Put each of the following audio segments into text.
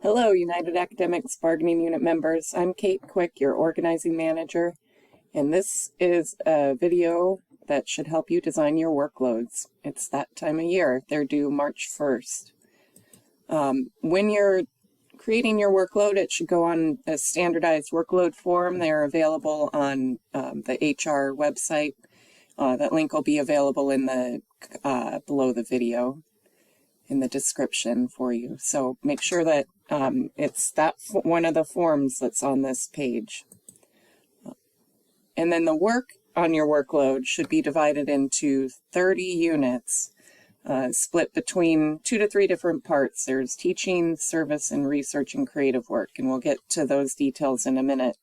Hello, United Academics Bargaining Unit members. I'm Kate Quick, your organizing manager, and this is a video that should help you design your workloads. It's that time of year. They're due March 1st. When you're creating your workload, it should go on a standardized workload form. They're available on the HR website. That link will be available in the below the video in the description for you. So make sure that it's one of the forms that's on this page. And then the work on your workload should be divided into 30 units, split between 2 to 3 different parts. There's teaching, service, and research and creative work, and we'll get to those details in a minute.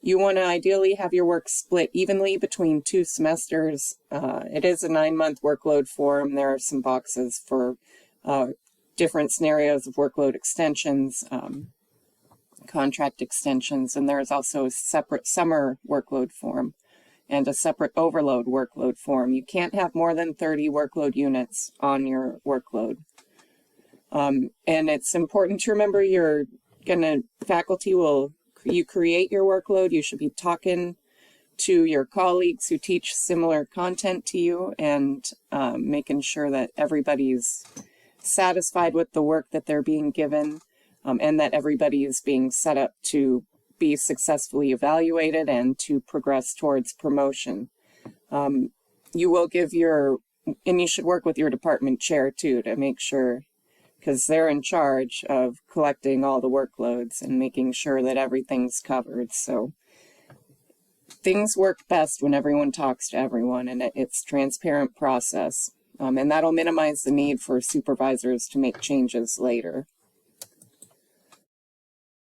You want to ideally have your work split evenly between 2 semesters. It is a 9-month workload form. There are some boxes for different scenarios of workload extensions, contract extensions, and there's also a separate summer workload form and a separate overload workload form. You can't have more than 30 workload units on your workload. And it's important to remember faculty will you create your workload, you should be talking to your colleagues who teach similar content to you and making sure that everybody's satisfied with the work that they're being given and that everybody is being set up to be successfully evaluated and to progress towards promotion. You will give and you should work with your department chair too to make sure, because they're in charge of collecting all the workloads and making sure that everything's covered. So things work best when everyone talks to everyone and it's a transparent process. And that'll minimize the need for supervisors to make changes later.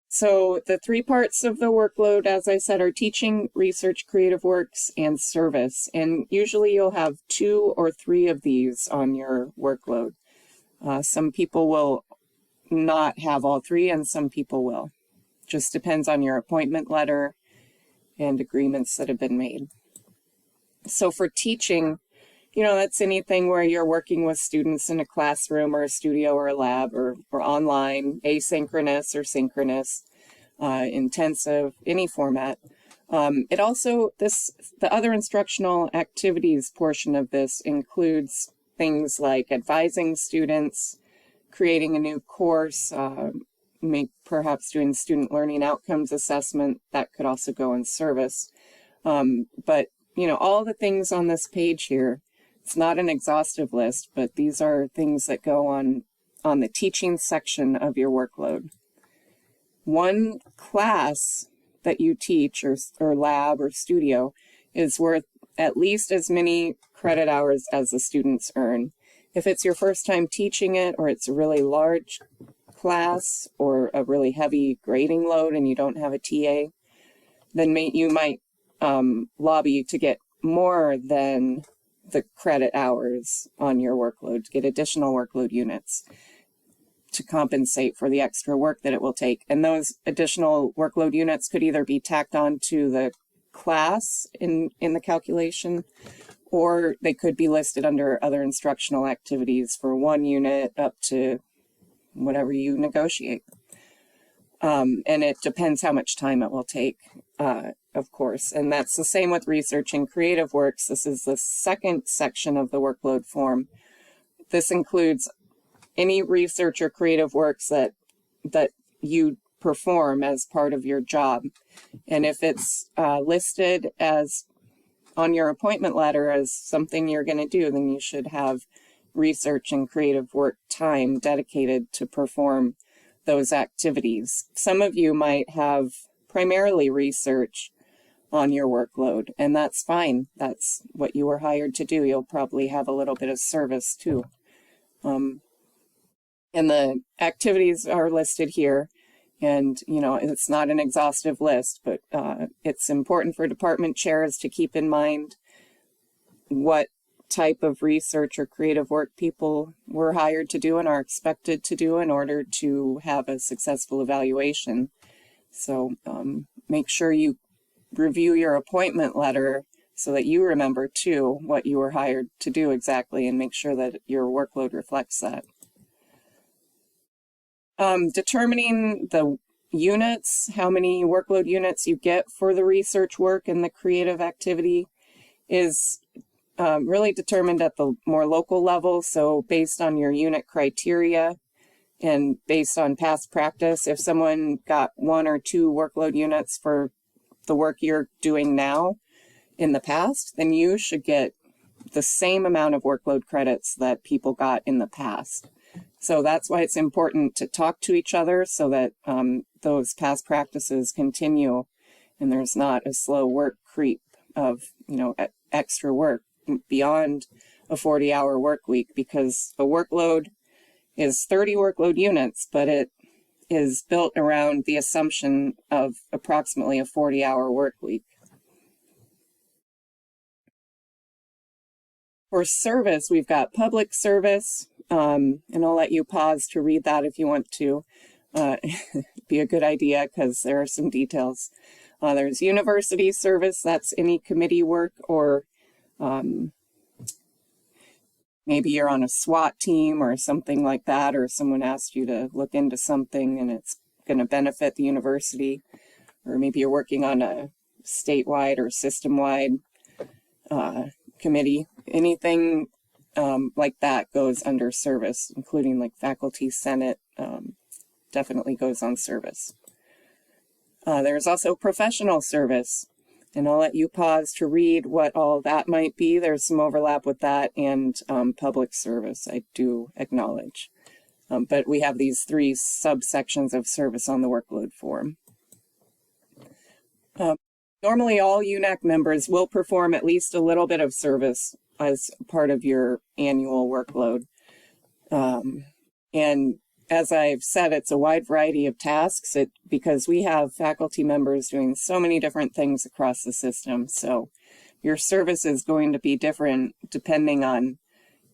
So the 3 parts of the workload, as I said, are teaching, research, creative works, and service. And usually you'll have 2 or 3 of these on your workload. Some people will not have all 3 and some people will. Just depends on your appointment letter and agreements that have been made. So for teaching, that's anything where you're working with students in a classroom or a studio or a lab or online, asynchronous or synchronous, intensive, any format. The other instructional activities portion of this includes things like advising students, creating a new course, perhaps doing student learning outcomes assessment. That could also go in service. But all the things on this page here, it's not an exhaustive list, but these are things that go on the teaching section of your workload. One class that you teach or lab or studio is worth at least as many credit hours as the students earn. If it's your first time teaching it, or it's a really large class or a really heavy grading load and you don't have a TA, then you might lobby to get more than the credit hours on your workload, to get additional workload units to compensate for the extra work that it will take. And those additional workload units could either be tacked on to the class in the calculation, or they could be listed under other instructional activities for 1 unit up to whatever you negotiate. And it depends how much time it will take, of course. And that's the same with research and creative works. This is the second section of the workload form. This includes any research or creative works that you perform as part of your job. And if it's listed as on your appointment letter as something you're going to do, then you should have research and creative work time dedicated to perform those activities. Some of you might have primarily research on your workload, and that's fine. That's what you were hired to do. You'll probably have a little bit of service too. And the activities are listed here. And, it's not an exhaustive list, but it's important for department chairs to keep in mind what type of research or creative work people were hired to do and are expected to do in order to have a successful evaluation. So make sure you review your appointment letter so that you remember, too, what you were hired to do exactly and make sure that your workload reflects that. Determining the units, how many workload units you get for the research work and the creative activity is really determined at the more local level. So based on your unit criteria and based on past practice, if someone got 1 or 2 workload units for the work you're doing now in the past, then you should get the same amount of workload credits that people got in the past. So that's why it's important to talk to each other so that those past practices continue and there's not a slow work creep of, extra work beyond a 40-hour work week, because the workload is 30 workload units, but it is built around the assumption of approximately a 40-hour work week. For service, we've got public service, and I'll let you pause to read that if you want to. Be a good idea because there are some details. There's university service, that's any committee work, or maybe you're on a SWAT team or something like that, or someone asked you to look into something and it's going to benefit the university, or maybe you're working on a statewide or system-wide committee. Anything like that goes under service, including like faculty senate, definitely goes on service. There's also professional service, and I'll let you pause to read what all that might be. There's some overlap with that and public service, I do acknowledge. But we have these 3 subsections of service on the workload form. Normally all UNAC members will perform at least a little bit of service as part of your annual workload. And as I've said, it's a wide variety of tasks because we have faculty members doing so many different things across the system. So your service is going to be different depending on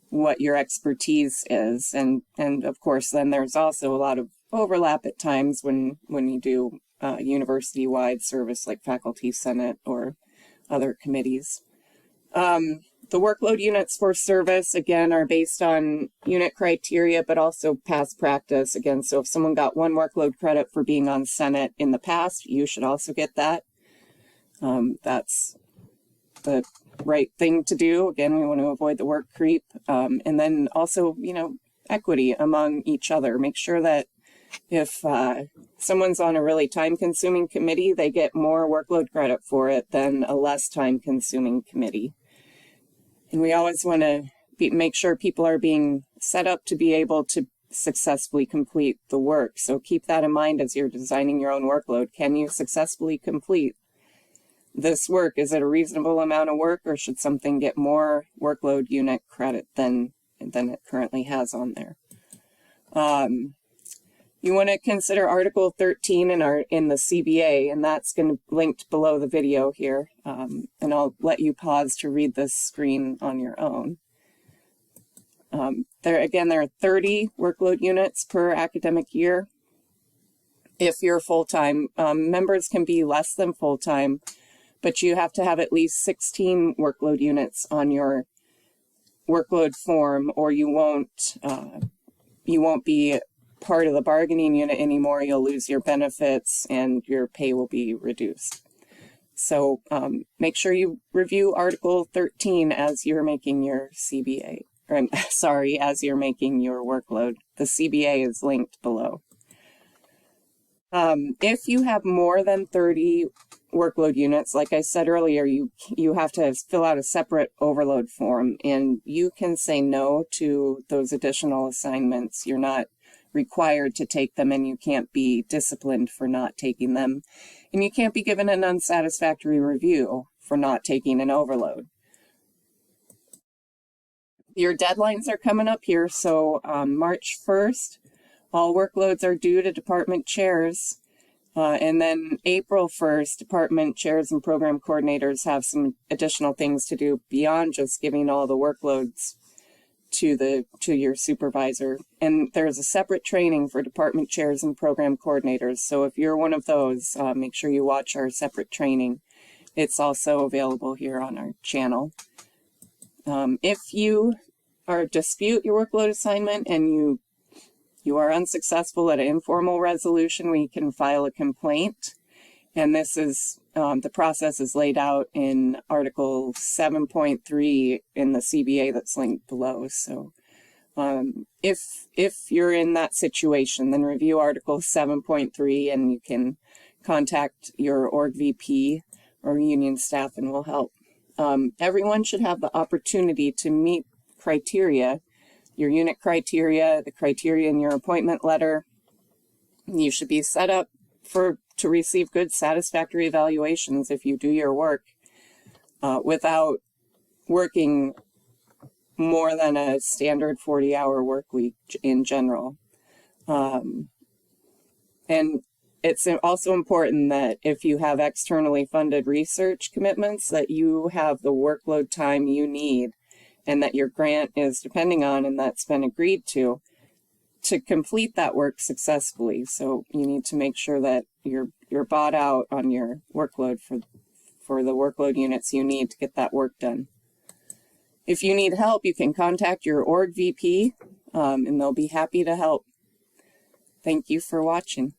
what your expertise is. And of course, then there's also a lot of overlap at times when you do university-wide service like faculty senate or other committees. The workload units for service, again, are based on unit criteria, but also past practice. Again, so if someone got 1 workload credit for being on Senate in the past, you should also get that. That's the right thing to do. Again, we want to avoid the work creep. And then also, equity among each other. Make sure that if someone's on a really time-consuming committee, they get more workload credit for it than a less time-consuming committee. And we always want to make sure people are being set up to be able to successfully complete the work. So keep that in mind as you're designing your own workload. Can you successfully complete this work? Is it a reasonable amount of work, or should something get more workload unit credit than it currently has on there? You want to consider Article 13 in the CBA, and that's going to be linked below the video here. And I'll let you pause to read this screen on your own. There are 30 workload units per academic year. If you're full-time, members can be less than full-time, but you have to have at least 16 workload units on your workload form, or you won't be part of the bargaining unit anymore. You'll lose your benefits and your pay will be reduced. So make sure you review Article 13 as you're making your CBA, or sorry, as you're making your workload. The CBA is linked below. If you have more than 30 workload units, like I said earlier, you have to fill out a separate overload form, and you can say no to those additional assignments. You're not required to take them, and you can't be disciplined for not taking them, and you can't be given an unsatisfactory review for not taking an overload. Your deadlines are coming up here, so March 1st, all workloads are due to department chairs, and then April 1st, department chairs and program coordinators have some additional things to do beyond just giving all the workloads to your supervisor. And there's a separate training for department chairs and program coordinators. So if you're one of those, make sure you watch our separate training. It's also available here on our channel. If you dispute your workload assignment and you you are unsuccessful at an informal resolution, we can file a complaint. And this is, the process is laid out in Article 7.3 in the CBA that's linked below. So if you're in that situation, then review Article 7.3 and you can contact your org VP or union staff and we'll help. Everyone should have the opportunity to meet criteria, your unit criteria, the criteria in your appointment letter. You should be set up to receive good, satisfactory evaluations if you do your work without working more than a standard 40-hour work week in general. And it's also important that if you have externally funded research commitments, that you have the workload time you need and that your grant is depending on and that's been agreed to complete that work successfully. So you need to make sure that you're bought out on your workload for the workload units you need to get that work done. If you need help, you can contact your org VP and they'll be happy to help. Thank you for watching.